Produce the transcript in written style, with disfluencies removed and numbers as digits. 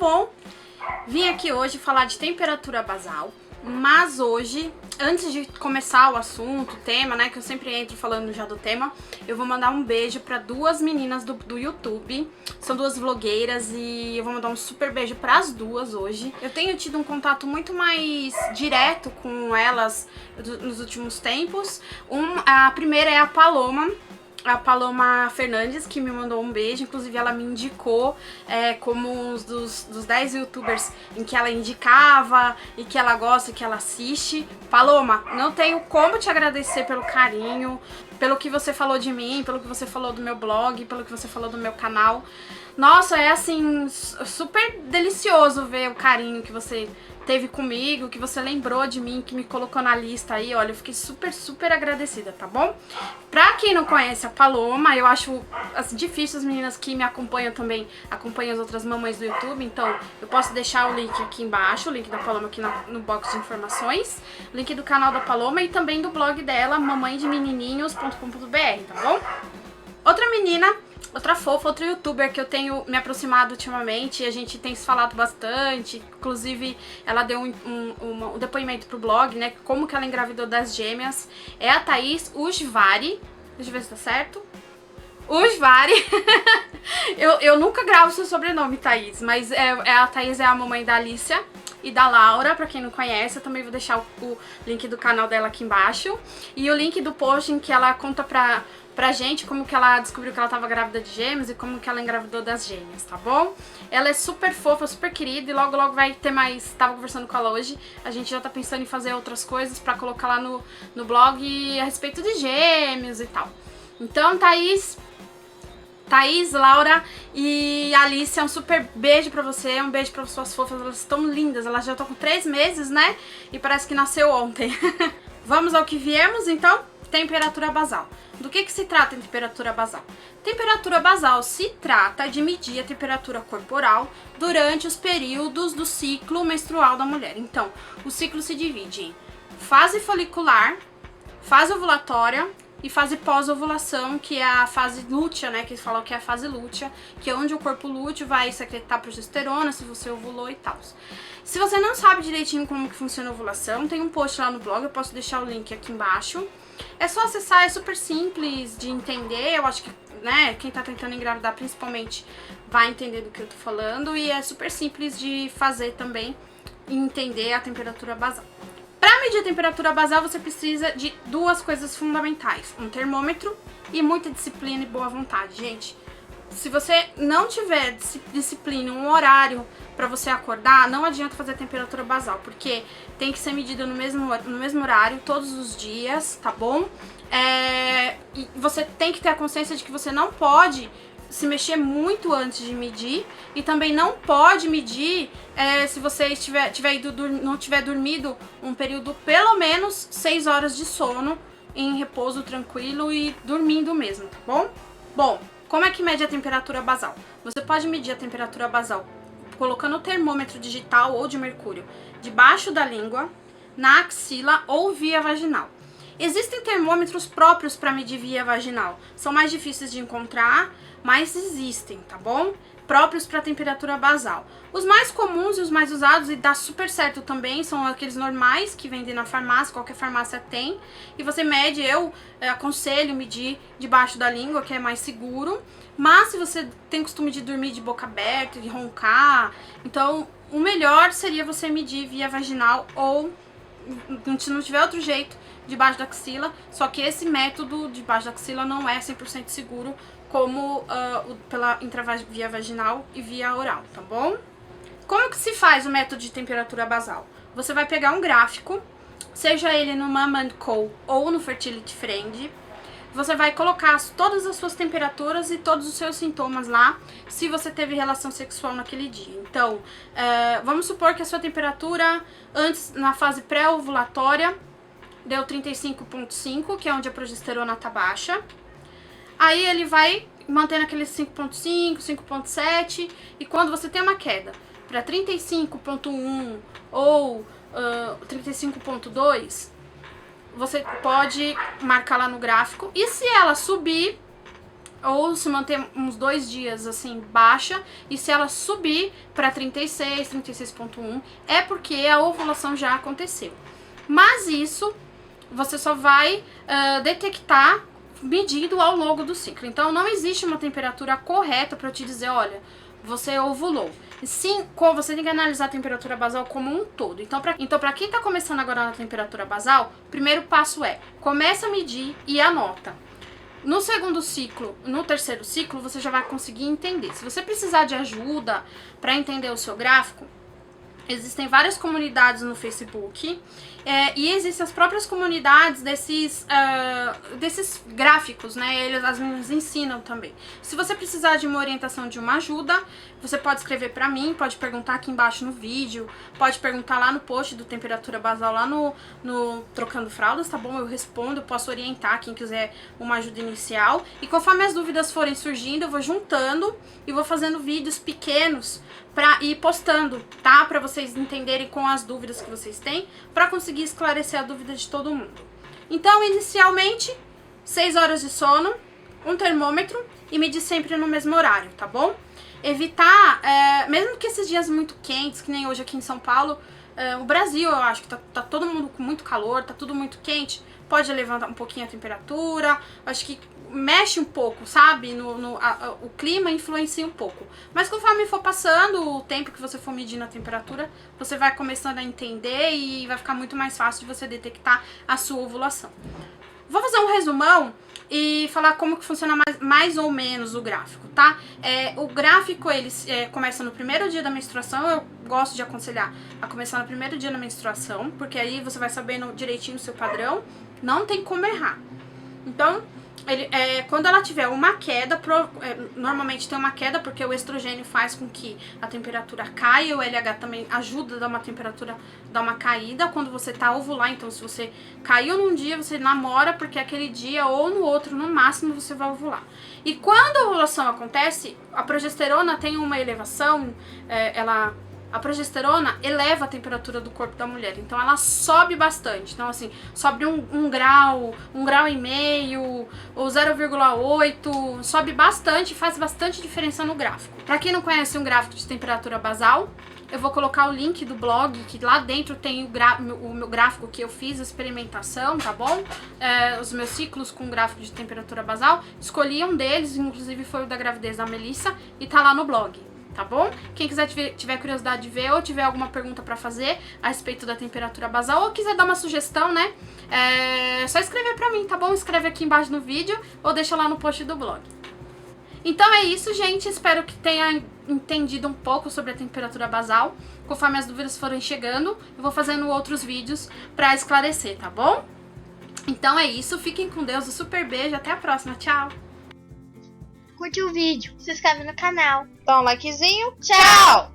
bom? Vim aqui hoje falar de temperatura basal, mas hoje, antes de começar o assunto, o tema, né, que eu sempre entro falando já do tema, eu vou mandar um beijo para duas meninas do YouTube, são duas vlogueiras e eu vou mandar um super beijo para as duas hoje. Eu tenho tido um contato muito mais direto com elas nos últimos tempos. A primeira é a Paloma Fernandes, que me mandou um beijo. Inclusive ela me indicou como um dos 10 youtubers em que ela indicava e que ela gosta e que ela assiste. Paloma, não tenho como te agradecer pelo carinho, pelo que você falou de mim, pelo que você falou do meu blog, pelo que você falou do meu canal. Nossa, é assim, super delicioso ver o carinho que você teve comigo, que você lembrou de mim, que me colocou na lista aí. Olha, eu fiquei super agradecida, tá bom? Pra quem não conhece a Paloma, eu acho assim, difícil as meninas que me acompanham também, acompanham as outras mamães do YouTube, então eu posso deixar o link aqui embaixo, o link da Paloma aqui no box de informações, link do canal da Paloma e também do blog dela, mamãedemenininhos.com.br, tá bom? Outra menina, outra fofa, outra youtuber que eu tenho me aproximado ultimamente e a gente tem se falado bastante, inclusive ela deu um depoimento pro blog, né, como que ela engravidou das gêmeas, é a Thaís Ujvari, deixa eu ver se tá certo, Ujvari, eu nunca gravo seu sobrenome, Thaís, mas a Thaís é a mamãe da Alicia e da Laura, pra quem não conhece. Eu também vou deixar o link do canal dela aqui embaixo e o link do post em que ela conta pra gente como que ela descobriu que ela tava grávida de gêmeos e como que ela engravidou das gêmeas, tá bom? Ela é super fofa, super querida e logo vai ter mais, tava conversando com ela hoje, a gente já tá pensando em fazer outras coisas pra colocar lá no blog a respeito de gêmeos e tal. Então, Thaís, Laura e Alicia, um super beijo pra você, um beijo pra suas fofas, elas estão lindas, elas já estão com 3 meses, né? E parece que nasceu ontem. Vamos ao que viemos, então? Temperatura basal. Do que se trata a temperatura basal? Temperatura basal se trata de medir a temperatura corporal durante os períodos do ciclo menstrual da mulher. Então, o ciclo se divide em fase folicular, fase ovulatória e fase pós-ovulação, que é a fase lútea, né, que eles falam que é a fase lútea, que é onde o corpo lúteo vai secretar progesterona, se você ovulou e tal. Se você não sabe direitinho como que funciona a ovulação, tem um post lá no blog, eu posso deixar o link aqui embaixo. É só acessar, é super simples de entender, eu acho que, né, quem tá tentando engravidar principalmente vai entender do que eu tô falando, e é super simples de fazer também e entender a temperatura basal. Para medir a temperatura basal, você precisa de duas coisas fundamentais: um termômetro e muita disciplina e boa vontade. Gente, se você não tiver disciplina, um horário para você acordar, não adianta fazer a temperatura basal, porque tem que ser medida no mesmo horário, todos os dias, tá bom? E você tem que ter a consciência de que você não pode se mexer muito antes de medir e também não pode medir se você não tiver dormido um período pelo menos 6 horas de sono em repouso tranquilo e dormindo mesmo, tá bom? Bom, como é que mede a temperatura basal? Você pode medir a temperatura basal colocando o termômetro digital ou de mercúrio debaixo da língua, na axila ou via vaginal. Existem termômetros próprios para medir via vaginal, são mais difíceis de encontrar, mas existem, tá bom? Próprios para temperatura basal. Os mais comuns e os mais usados e dá super certo também são aqueles normais que vendem na farmácia, qualquer farmácia tem, e você mede, eu aconselho medir debaixo da língua, que é mais seguro, mas se você tem costume de dormir de boca aberta, de roncar, então o melhor seria você medir via vaginal ou, se não tiver outro jeito, debaixo da axila, só que esse método debaixo da axila não é 100% seguro como pela via vaginal e via oral, tá bom? Como que se faz o método de temperatura basal? Você vai pegar um gráfico, seja ele no Mama & Co ou no Fertility Friend, você vai colocar todas as suas temperaturas e todos os seus sintomas lá, se você teve relação sexual naquele dia. Então, vamos supor que a sua temperatura antes, na fase pré-ovulatória, deu 35,5, que é onde a progesterona tá baixa. Aí ele vai mantendo aquele 5,5, 5,7, e quando você tem uma queda para 35,1 ou 35,2, você pode marcar lá no gráfico, e se ela subir, ou se manter uns 2 dias assim baixa, e se ela subir para 36, 36,1 é porque a ovulação já aconteceu. Mas isso você só vai detectar medindo ao longo do ciclo. Então não existe uma temperatura correta para eu te dizer, olha, você ovulou. Sim, você tem que analisar a temperatura basal como um todo. Então, para quem tá começando agora na temperatura basal, o primeiro passo é, começa a medir e anota. No segundo ciclo, no terceiro ciclo, você já vai conseguir entender. Se você precisar de ajuda para entender o seu gráfico, existem várias comunidades no Facebook e existem as próprias comunidades desses gráficos, né? As meninas ensinam também. Se você precisar de uma orientação, de uma ajuda, você pode escrever pra mim, pode perguntar aqui embaixo no vídeo, pode perguntar lá no post do Temperatura Basal, lá no Trocando Fraldas, tá bom? Eu respondo, posso orientar quem quiser uma ajuda inicial. E conforme as dúvidas forem surgindo, eu vou juntando e vou fazendo vídeos pequenos pra ir postando, tá? Pra vocês entenderem com as dúvidas que vocês têm, pra conseguir esclarecer a dúvida de todo mundo. Então, inicialmente, 6 horas de sono, um termômetro e medir sempre no mesmo horário, tá bom? Evitar, mesmo que esses dias muito quentes, que nem hoje aqui em São Paulo, o Brasil, eu acho que tá todo mundo com muito calor, tá tudo muito quente, pode levantar um pouquinho a temperatura, acho que mexe um pouco, sabe? O clima influencia um pouco. Mas conforme for passando o tempo que você for medindo a temperatura, você vai começando a entender e vai ficar muito mais fácil de você detectar a sua ovulação. Vou fazer um resumão e falar como que funciona mais ou menos o gráfico, tá? O gráfico, ele começa no primeiro dia da menstruação. Eu gosto de aconselhar a começar no primeiro dia da menstruação, porque aí você vai sabendo direitinho o seu padrão, não tem como errar. Então, quando ela tiver uma queda, normalmente tem uma queda porque o estrogênio faz com que a temperatura caia, o LH também ajuda a dar uma temperatura, dar uma caída quando você tá a ovular. Então, se você caiu num dia, você namora porque aquele dia ou no outro, no máximo, você vai ovular. E quando a ovulação acontece, a progesterona tem uma elevação, a progesterona eleva a temperatura do corpo da mulher, então ela sobe bastante. Então, assim, sobe um grau e meio, ou 0,8, sobe bastante, faz bastante diferença no gráfico. Pra quem não conhece um gráfico de temperatura basal, eu vou colocar o link do blog, que lá dentro tem o meu gráfico que eu fiz, a experimentação, tá bom? Os meus ciclos com gráfico de temperatura basal. Escolhi um deles, inclusive foi o da gravidez da Melissa, e tá lá no blog. Tá bom? Quem quiser tiver curiosidade de ver ou tiver alguma pergunta pra fazer a respeito da temperatura basal ou quiser dar uma sugestão, né? É só escrever pra mim, tá bom? Escreve aqui embaixo no vídeo ou deixa lá no post do blog. Então é isso, gente. Espero que tenha entendido um pouco sobre a temperatura basal. Conforme as dúvidas forem chegando, eu vou fazendo outros vídeos pra esclarecer, tá bom? Então é isso. Fiquem com Deus. Um super beijo. Até a próxima. Tchau! Curte o vídeo, se inscreve no canal. Dá um likezinho. Tchau!